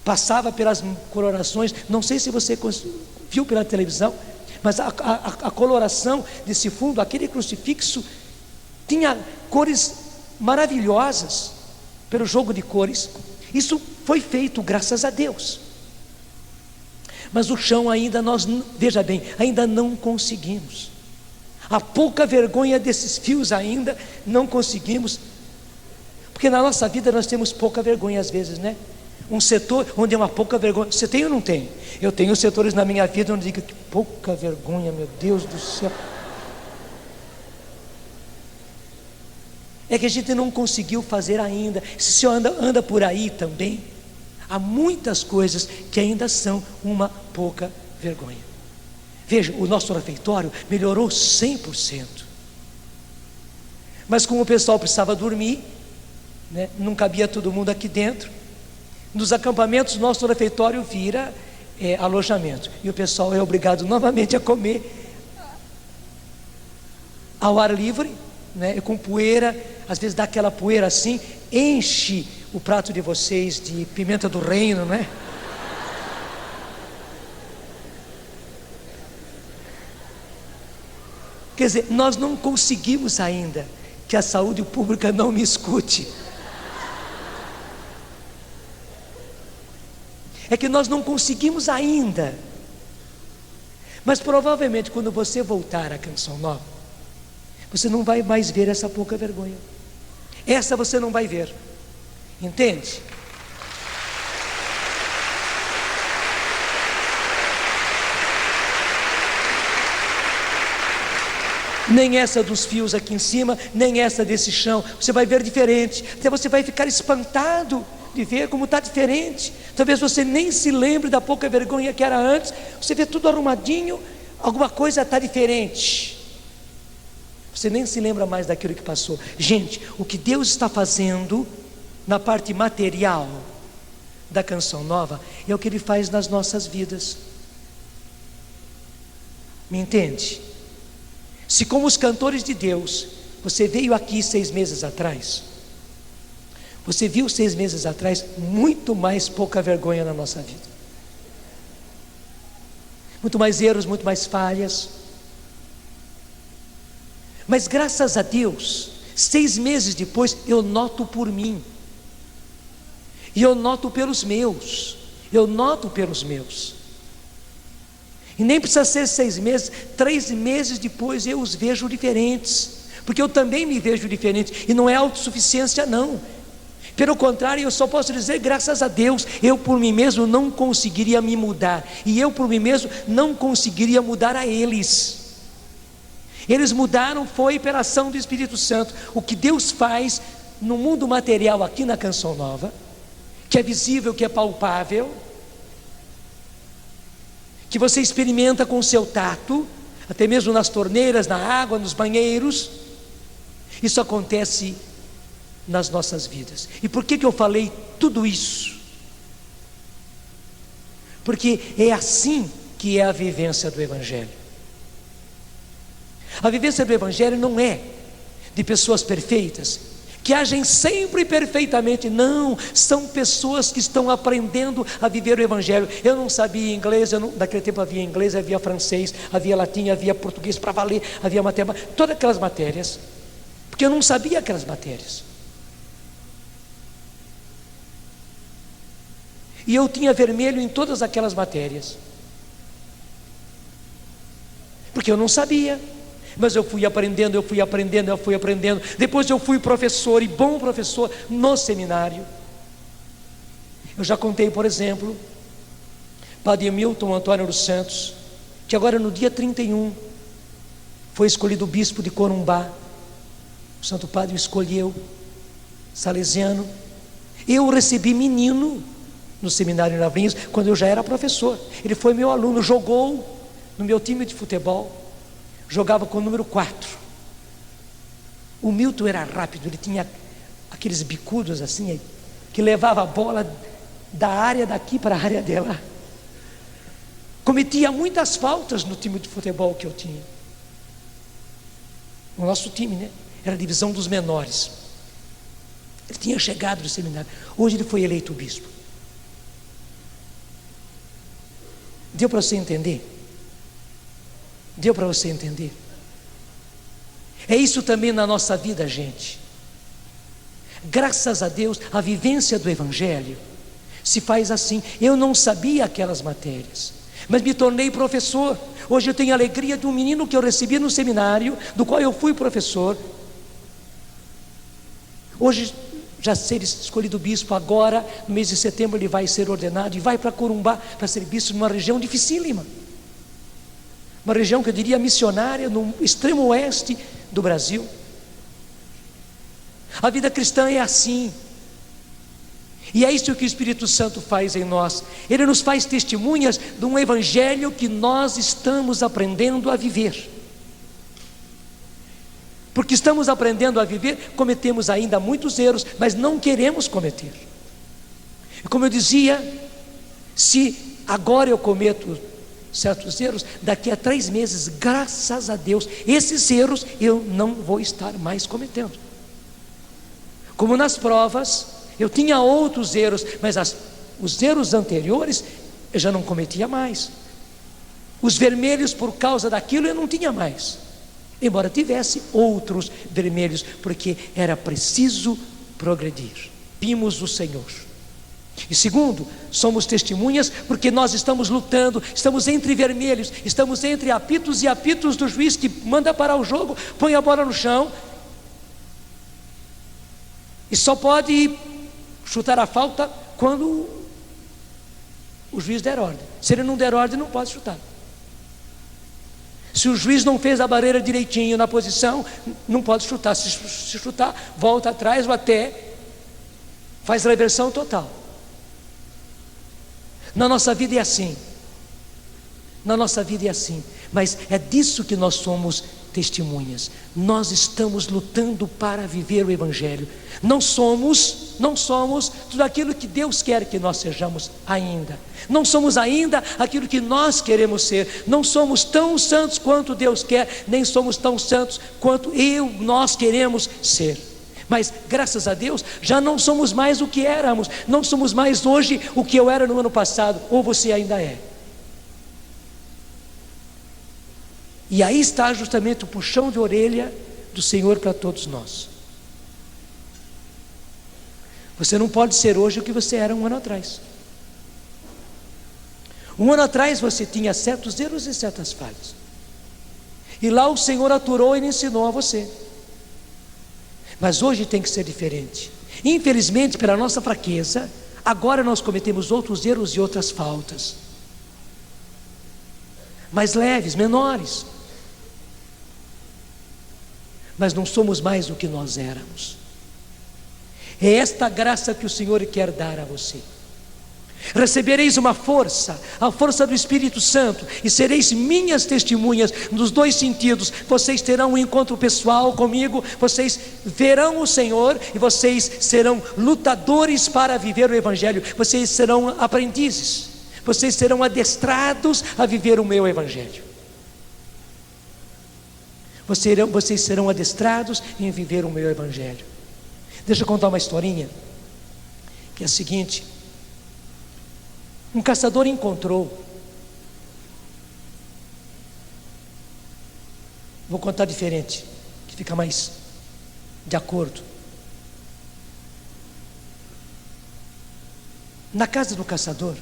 passava pelas colorações. Não sei se você viu pela televisão, mas a coloração desse fundo, aquele crucifixo, tinha cores maravilhosas, pelo jogo de cores. Isso foi feito graças a Deus. Mas o chão ainda, veja bem, ainda não conseguimos. A pouca vergonha desses fios ainda não conseguimos. Porque na nossa vida nós temos pouca vergonha às vezes, né? Um setor onde é uma pouca vergonha. Você tem ou não tem? Eu tenho setores na minha vida onde digo: que pouca vergonha, meu Deus do céu. É que a gente não conseguiu fazer ainda. Se você anda por aí também, há muitas coisas que ainda são uma pouca vergonha. Veja, o nosso refeitório melhorou 100%. Mas como o pessoal precisava dormir, né, não cabia todo mundo aqui dentro. Nos acampamentos, nosso refeitório vira alojamento. E o pessoal é obrigado novamente a comer ao ar livre, né, com poeira. Às vezes dá aquela poeira assim, enche o prato de vocês de pimenta do reino, né? Quer dizer, nós não conseguimos ainda que a saúde pública não me escute. É que nós não conseguimos ainda. Mas provavelmente quando você voltar à Canção Nova, você não vai mais ver essa pouca vergonha. Essa você não vai ver. Entende? Nem essa dos fios aqui em cima, nem essa desse chão. Você vai ver diferente. Até você vai ficar espantado de ver como está diferente. Talvez você nem se lembre da pouca vergonha que era antes. Você vê tudo arrumadinho, alguma coisa está diferente. Você nem se lembra mais daquilo que passou. Gente, o que Deus está fazendo na parte material da Canção Nova é o que Ele faz nas nossas vidas. Me entende? Se como os cantores de Deus, você veio aqui 6 meses atrás, você viu 6 meses atrás muito mais pouca vergonha na nossa vida, muito mais erros, muito mais falhas. Mas graças a Deus, 6 meses depois eu noto por mim, e eu noto pelos meus, e nem precisa ser 6 meses, 3 meses depois eu os vejo diferentes, porque eu também me vejo diferente, e não é autossuficiência não, pelo contrário, eu só posso dizer graças a Deus. Eu por mim mesmo não conseguiria me mudar, e eu por mim mesmo não conseguiria mudar a eles. Eles mudaram foi pela ação do Espírito Santo. O que Deus faz no mundo material aqui na Canção Nova, que é visível, que é palpável, que você experimenta com o seu tato, até mesmo nas torneiras, na água, nos banheiros, isso acontece nas nossas vidas. E por que eu falei tudo isso? Porque é assim que é a vivência do Evangelho. A vivência do Evangelho não é de pessoas perfeitas, que agem sempre perfeitamente. Não, são pessoas que estão aprendendo a viver o Evangelho. Eu não sabia inglês, naquele tempo havia inglês, havia francês, havia latim, havia português para valer, havia matemática, todas aquelas matérias, porque eu não sabia aquelas matérias. E eu tinha vermelho em todas aquelas matérias, porque eu não sabia. Mas eu fui aprendendo. Depois eu fui professor, e bom professor, no seminário. Eu já contei, por exemplo, Padre Milton Antônio dos Santos, que agora no dia 31 foi escolhido bispo de Corumbá. O Santo Padre o escolheu, salesiano. Eu o recebi menino no seminário em Lavrinhas, quando eu já era professor. Ele foi meu aluno, jogou no meu time de futebol, jogava com o número 4. O Milton era rápido, ele tinha aqueles bicudos assim, que levava a bola da área daqui para a área dela. Cometia muitas faltas no time de futebol que eu tinha. O nosso time, né? Era a divisão dos menores. Ele tinha chegado do seminário. Hoje ele foi eleito bispo. Deu para você entender? Deu para você entender? É isso também na nossa vida, gente. Graças a Deus, a vivência do Evangelho se faz assim. Eu não sabia aquelas matérias, mas me tornei professor. Hoje eu tenho a alegria de um menino que eu recebi no seminário, do qual eu fui professor. Hoje, já ser escolhido bispo, agora, no mês de setembro, ele vai ser ordenado e vai para Corumbá para ser bispo numa região dificílima. Uma região que eu diria missionária, no extremo oeste do Brasil. A vida cristã é assim. E é isso que o Espírito Santo faz em nós. Ele nos faz testemunhas de um Evangelho que nós estamos aprendendo a viver. Porque estamos aprendendo a viver, cometemos ainda muitos erros, mas não queremos cometer. Como eu dizia, se agora eu cometo certos erros, daqui a 3 meses, graças a Deus, esses erros eu não vou estar mais cometendo. Como nas provas, eu tinha outros erros, mas os erros anteriores eu já não cometia mais. Os vermelhos por causa daquilo eu não tinha mais. embora tivesse outros vermelhos, porque era preciso progredir. Vimos o Senhor. E segundo, somos testemunhas porque nós estamos lutando, estamos entre vermelhos, estamos entre apitos e apitos do juiz que manda parar o jogo, põe a bola no chão e só pode chutar a falta quando o juiz der ordem. Se ele não der ordem, não pode chutar. Se o juiz não fez a barreira direitinho na posição, não pode chutar. Se chutar, volta atrás ou até faz reversão total. Na nossa vida é assim. Na nossa vida é assim. Mas é disso que nós somos testemunhas. Nós estamos lutando para viver o Evangelho. Não somos tudo aquilo que Deus quer que nós sejamos ainda. Não somos ainda aquilo que nós queremos ser. Não somos tão santos quanto Deus quer, nem somos tão santos quanto nós queremos ser. Mas graças a Deus já não somos mais o que éramos. Não somos mais hoje o que eu era no ano passado, ou você ainda é. E aí está justamente o puxão de orelha do Senhor para todos nós. Você não pode ser hoje o que você era um ano atrás. Um ano atrás você tinha certos erros e certas falhas. E lá o Senhor aturou e ensinou a você. Mas hoje tem que ser diferente. Infelizmente, pela nossa fraqueza, agora nós cometemos outros erros e outras faltas. Mais leves, menores. Mas não somos mais o que nós éramos. É esta graça que o Senhor quer dar a você. Recebereis uma força, a força do Espírito Santo, e sereis minhas testemunhas nos dois sentidos. Vocês terão um encontro pessoal comigo, vocês verão o Senhor e vocês serão lutadores para viver o Evangelho. Vocês serão aprendizes, vocês serão adestrados a viver o meu Evangelho. Vocês serão adestrados em viver o meu Evangelho. Deixa eu contar uma historinha, que é a seguinte. Um caçador encontrou, vou contar diferente, que fica mais de acordo. Na casa do caçador,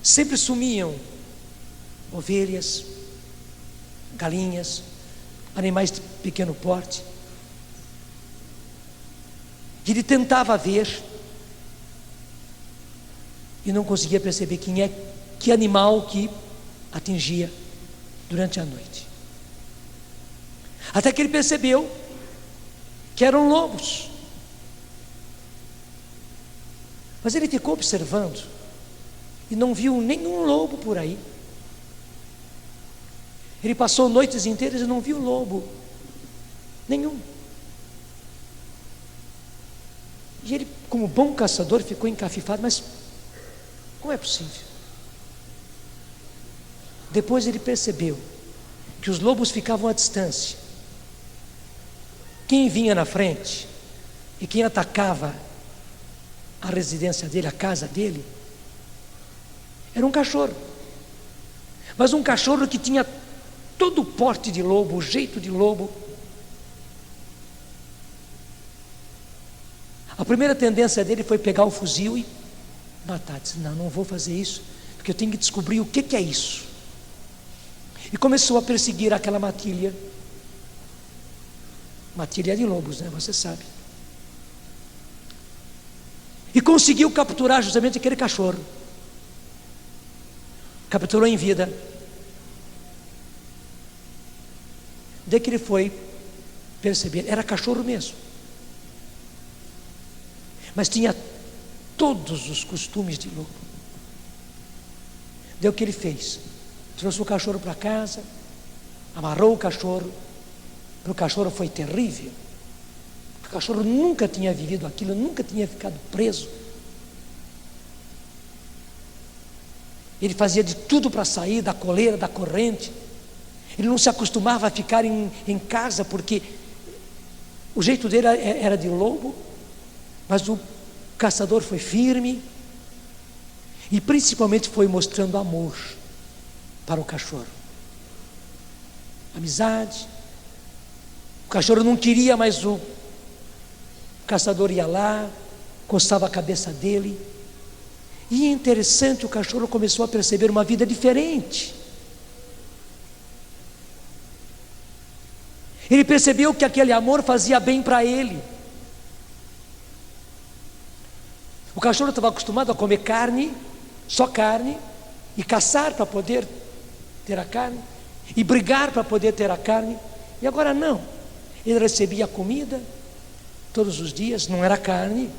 sempre sumiam ovelhas, galinhas, animais de pequeno porte. E ele tentava ver e não conseguia perceber que animal que atingia durante a noite. Até que ele percebeu que eram lobos. Mas ele ficou observando e não viu nenhum lobo por aí. Ele passou noites inteiras e não viu lobo nenhum. E ele, como bom caçador, ficou encafifado, mas como é possível? Depois ele percebeu que os lobos ficavam à distância. Quem vinha na frente e quem atacava a residência dele, a casa dele, era um cachorro. Mas um cachorro que tinha todo o porte de lobo, o jeito de lobo. A primeira tendência dele foi pegar o fuzil e matar. Disse, não vou fazer isso, porque eu tenho que descobrir o que é isso. E começou a perseguir aquela matilha de lobos, né? Você sabe. E conseguiu capturar justamente aquele cachorro. Capturou em vida. Daí que ele foi perceber, era cachorro mesmo, mas tinha todos os costumes de lobo. Daí o que ele fez? Trouxe o cachorro para casa, amarrou o cachorro. Para o cachorro foi terrível. O cachorro nunca tinha vivido aquilo, nunca tinha ficado preso. Ele fazia de tudo para sair da coleira, da corrente. Ele não se acostumava a ficar em casa, porque o jeito dele era de lobo, mas o caçador foi firme e principalmente foi mostrando amor para o cachorro. amizade. O cachorro não queria, mas o caçador ia lá, coçava a cabeça dele. E é interessante, o cachorro começou a perceber uma vida diferente. Ele percebeu que aquele amor fazia bem para ele. O cachorro estava acostumado a comer carne, só carne, e caçar para poder ter a carne, e brigar para poder ter a carne. E agora não. Ele recebia comida todos os dias, não era carne,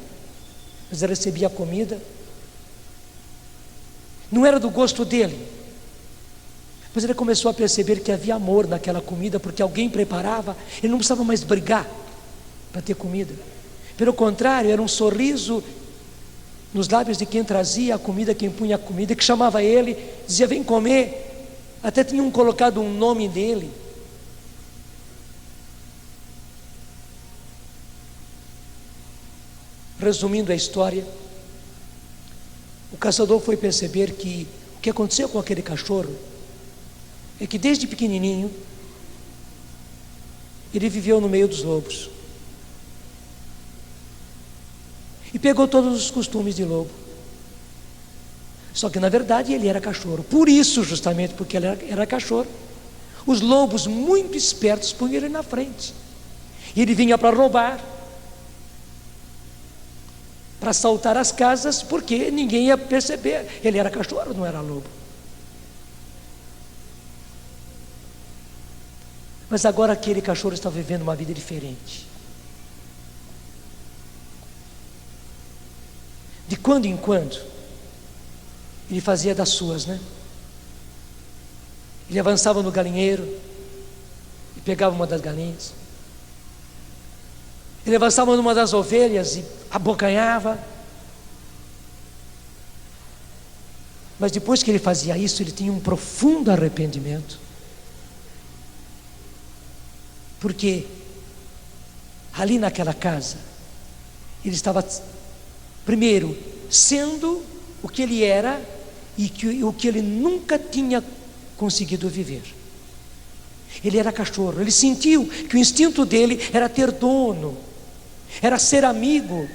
mas ele recebia comida. Não era do gosto dele, mas ele começou a perceber que havia amor naquela comida, porque alguém preparava. Ele não precisava mais brigar para ter comida. Pelo contrário, era um sorriso nos lábios de quem trazia a comida, quem punha a comida, que chamava ele, dizia: vem comer. Até tinham colocado um nome dele. Resumindo a história, o caçador foi perceber que o que aconteceu com aquele cachorro é que desde pequenininho ele viveu no meio dos lobos e pegou todos os costumes de lobo. Só que na verdade ele era cachorro. Por isso, justamente porque ele era cachorro, os lobos muito espertos punham ele na frente. E ele vinha para roubar, para assaltar as casas, porque ninguém ia perceber. Ele era cachorro, não era lobo. Mas agora aquele cachorro está vivendo uma vida diferente. De quando em quando, ele fazia das suas, né? Ele avançava no galinheiro e pegava uma das galinhas. Ele avançava numa das ovelhas e abocanhava. Mas depois que ele fazia isso, ele tinha um profundo arrependimento. Porque ali naquela casa, ele estava, primeiro, sendo o que ele era e o que ele nunca tinha conseguido viver. Ele era cachorro, ele sentiu que o instinto dele era ter dono, era ser amigo,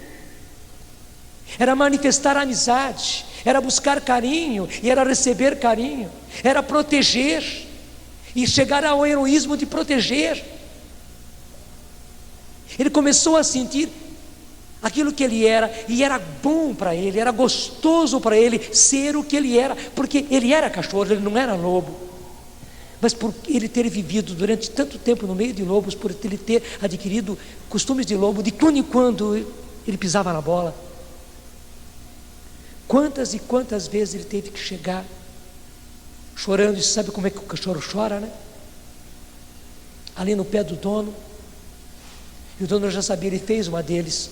era manifestar amizade, era buscar carinho e era receber carinho, era proteger e chegar ao heroísmo de proteger. Ele começou a sentir aquilo que ele era, e era bom para ele, era gostoso para ele ser o que ele era, porque ele era cachorro, ele não era lobo. Mas por ele ter vivido durante tanto tempo no meio de lobos, por ele ter adquirido costumes de lobo, de quando em quando ele pisava na bola. Quantas e quantas vezes ele teve que chegar chorando, e sabe como é que o cachorro chora, né? Ali no pé do dono. E o dono já sabia, ele fez uma deles.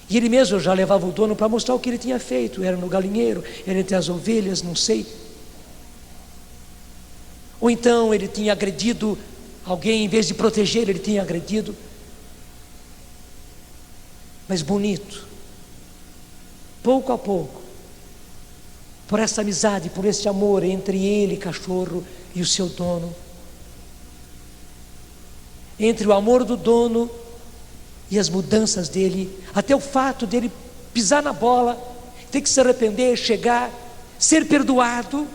E ele mesmo já levava o dono para mostrar o que ele tinha feito. Era no galinheiro, era entre as ovelhas, não sei. Ou então ele tinha agredido alguém, em vez de proteger, ele tinha agredido. Mas bonito. Pouco a pouco, por essa amizade, por esse amor entre ele, cachorro, e o seu dono, entre o amor do dono e as mudanças dele, até o fato dele pisar na bola, ter que se arrepender, chegar, ser perdoado,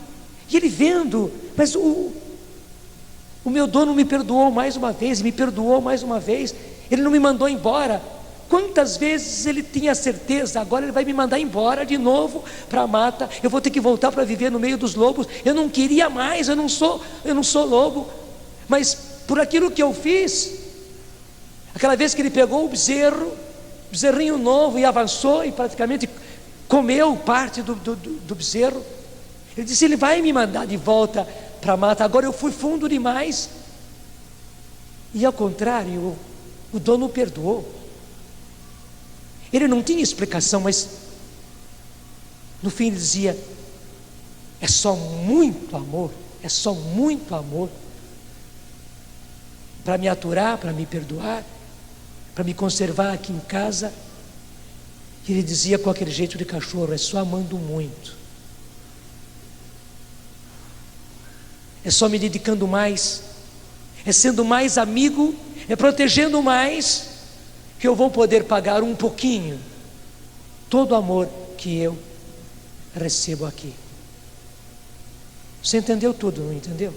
e ele vendo, mas o meu dono me perdoou mais uma vez, me perdoou mais uma vez, ele não me mandou embora. Quantas vezes ele tinha certeza, agora ele vai me mandar embora de novo para a mata, eu vou ter que voltar para viver no meio dos lobos, eu não queria mais, eu não sou lobo, mas por aquilo que eu fiz, aquela vez que ele pegou o bezerrinho novo e avançou e praticamente comeu parte do bezerro, ele disse: ele vai me mandar de volta para a mata, agora eu fui fundo demais. E ao contrário, o dono o perdoou. Ele não tinha explicação, mas no fim ele dizia: é só muito amor, é só muito amor para me aturar, para me perdoar, para me conservar aqui em casa. E ele dizia com aquele jeito de cachorro: é só amando muito. é só me dedicando mais, é sendo mais amigo, é protegendo mais, que eu vou poder pagar um pouquinho todo o amor que eu recebo aqui. Você entendeu tudo, não entendeu?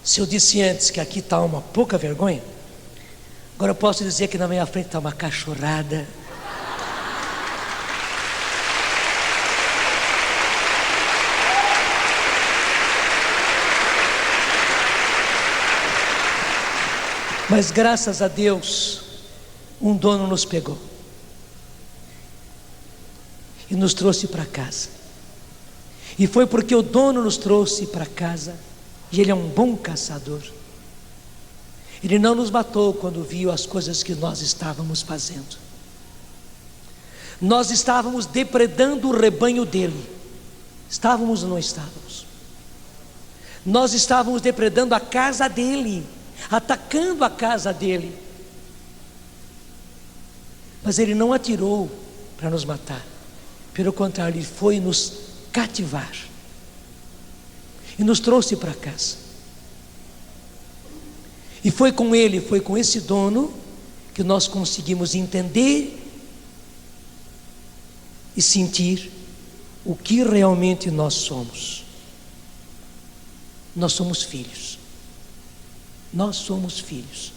Se eu disse antes que aqui está uma pouca vergonha, agora eu posso dizer que na minha frente está uma cachorrada. Mas graças a Deus, um dono nos pegou e nos trouxe para casa. E foi porque o dono nos trouxe para casa, e ele é um bom caçador. Ele não nos matou quando viu as coisas que nós estávamos fazendo. Nós estávamos depredando o rebanho dele. Estávamos ou não estávamos? Nós estávamos depredando a casa dele, atacando a casa dele. Mas ele não atirou para nos matar. Pelo contrário, ele foi nos cativar e nos trouxe para casa. E foi com ele, foi com esse dono que nós conseguimos entender e sentir o que realmente nós somos. Nós somos filhos. Nós somos filhos.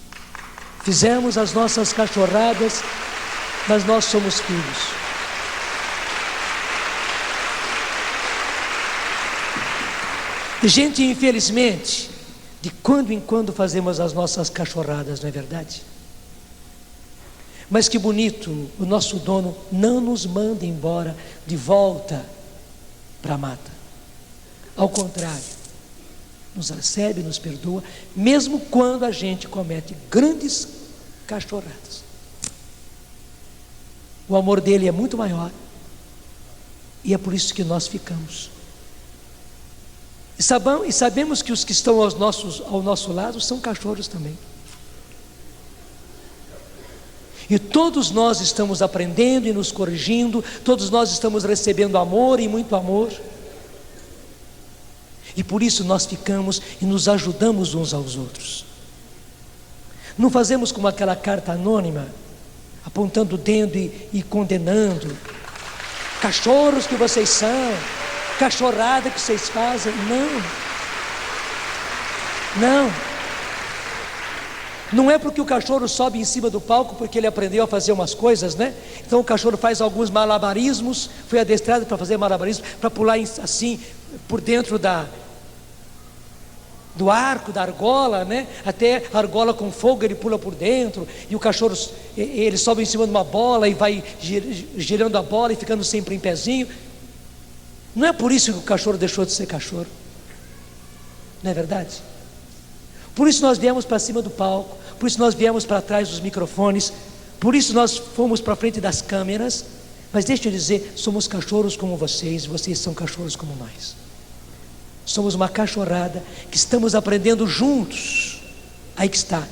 Fizemos as nossas cachorradas, mas nós somos filhos. Gente, infelizmente, de quando em quando fazemos as nossas cachorradas, não é verdade? Mas que bonito, o nosso dono não nos manda embora de volta para a mata. Ao contrário, nos recebe, nos perdoa, mesmo quando a gente comete grandes cachorradas. O amor dele é muito maior, e é por isso que nós ficamos. E sabemos que os que estão ao nosso lado são cachorros também. E todos nós estamos aprendendo e nos corrigindo, todos nós estamos recebendo amor e muito amor. E por isso nós ficamos e nos ajudamos uns aos outros. Não fazemos como aquela carta anônima, apontando o dedo e condenando. Cachorros que vocês são, cachorrada que vocês fazem. Não é porque o cachorro sobe em cima do palco porque ele aprendeu a fazer umas coisas, né? Então o cachorro faz alguns malabarismos, foi adestrado para fazer malabarismos, para pular assim por dentro do arco, da argola, né? Até a argola com fogo ele pula por dentro, e o cachorro ele sobe em cima de uma bola e vai girando a bola e ficando sempre em pezinho. Não é por isso que o cachorro deixou de ser cachorro, não é verdade? Por isso nós viemos para cima do palco, por isso nós viemos para trás dos microfones, por isso nós fomos para frente das câmeras. Mas deixa eu dizer, somos cachorros como vocês, vocês são cachorros como nós. Somos uma cachorrada que estamos aprendendo juntos, aí que está,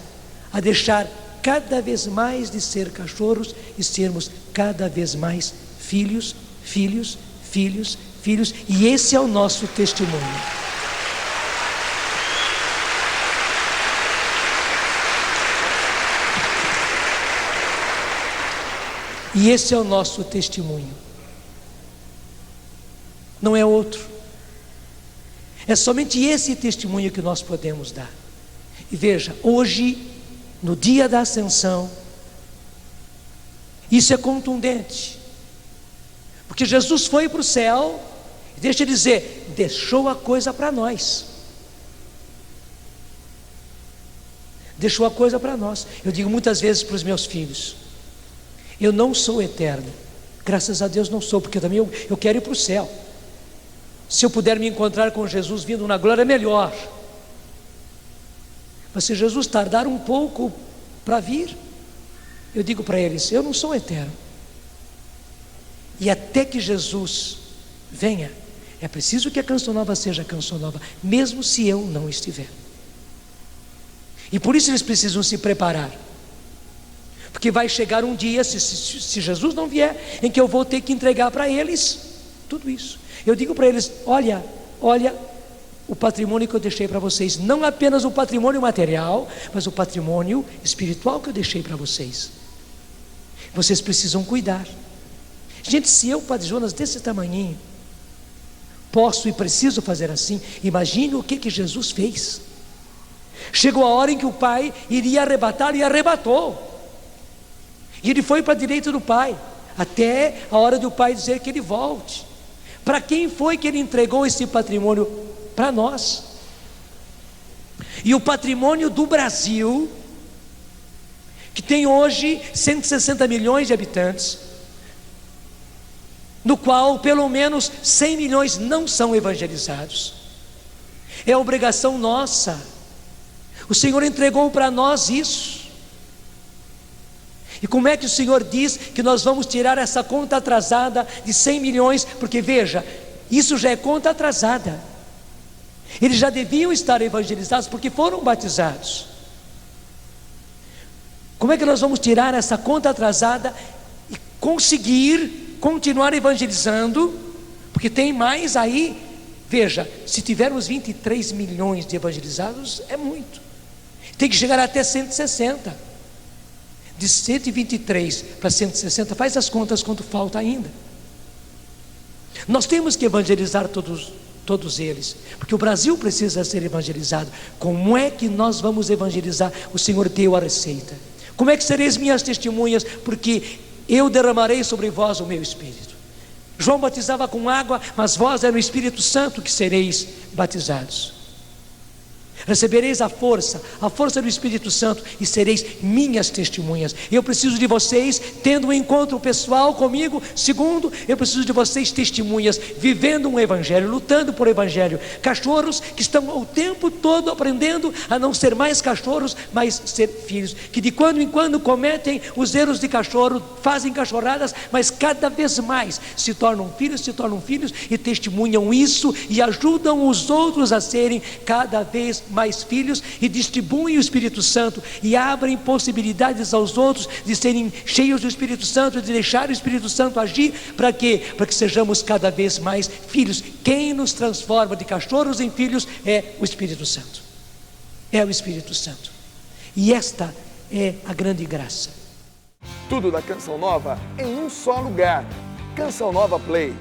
a deixar cada vez mais de ser cachorros e sermos cada vez mais filhos, filhos, filhos, filhos, e esse é o nosso testemunho. E esse é o nosso testemunho, não é outro. É somente esse testemunho que nós podemos dar. E veja, hoje, no dia da ascensão, isso é contundente, porque Jesus foi para o céu, e deixa eu dizer, deixou a coisa para nós. Deixou a coisa para nós. Eu digo muitas vezes para os meus filhos, eu não sou eterno, graças a Deus não sou, porque também eu quero ir para o céu. Se eu puder me encontrar com Jesus vindo na glória, é melhor. Mas se Jesus tardar um pouco para vir, eu digo para eles, eu não sou eterno. E até que Jesus venha, é preciso que a Canção Nova seja a Canção Nova, mesmo se eu não estiver. E por isso eles precisam se preparar. Porque vai chegar um dia, se Jesus não vier, em que eu vou ter que entregar para eles tudo isso. Eu digo para eles: olha o patrimônio que eu deixei para vocês. Não apenas o patrimônio material, mas o patrimônio espiritual que eu deixei para vocês. Vocês precisam cuidar. Gente, se eu, Padre Jonas, desse tamanhinho, posso e preciso fazer assim, imagine o que Jesus fez. Chegou a hora em que o Pai iria arrebatar, e arrebatou. E ele foi para a direita do Pai, até a hora do Pai dizer que ele volte. Para quem foi que ele entregou esse patrimônio? Para nós. E o patrimônio do Brasil, que tem hoje 160 milhões de habitantes, no qual pelo menos 100 milhões não são evangelizados, é obrigação nossa. O Senhor entregou para nós isso. E como é que o Senhor diz que nós vamos tirar essa conta atrasada de 100 milhões? Porque veja, isso já é conta atrasada. Eles já deviam estar evangelizados porque foram batizados. Como é que nós vamos tirar essa conta atrasada e conseguir continuar evangelizando? Porque tem mais aí. Veja, se tivermos 23 milhões de evangelizados, é muito. Tem que chegar até 160. De 123 para 160, faz as contas quanto falta ainda. Nós temos que evangelizar todos eles, porque o Brasil precisa ser evangelizado. Como é que nós vamos evangelizar? O Senhor deu a receita. Como é que sereis minhas testemunhas? Porque eu derramarei sobre vós o meu Espírito. João batizava com água, mas vós é no Espírito Santo que sereis batizados. Recebereis a força do Espírito Santo, e sereis minhas testemunhas. Eu preciso de vocês tendo um encontro pessoal comigo. Segundo, eu preciso de vocês testemunhas, vivendo um evangelho, lutando por evangelho. Cachorros que estão o tempo todo aprendendo a não ser mais cachorros, mas ser filhos, que de quando em quando cometem os erros de cachorro, fazem cachorradas, mas cada vez mais se tornam filhos e testemunham isso, e ajudam os outros a serem cada vez mais filhos, e distribuem o Espírito Santo, e abrem possibilidades aos outros de serem cheios do Espírito Santo, de deixar o Espírito Santo agir. Para quê? Para que sejamos cada vez mais filhos. Quem nos transforma de cachorros em filhos é o Espírito Santo. É o Espírito Santo. E esta é a grande graça. Tudo da Canção Nova em um só lugar. Canção Nova Play.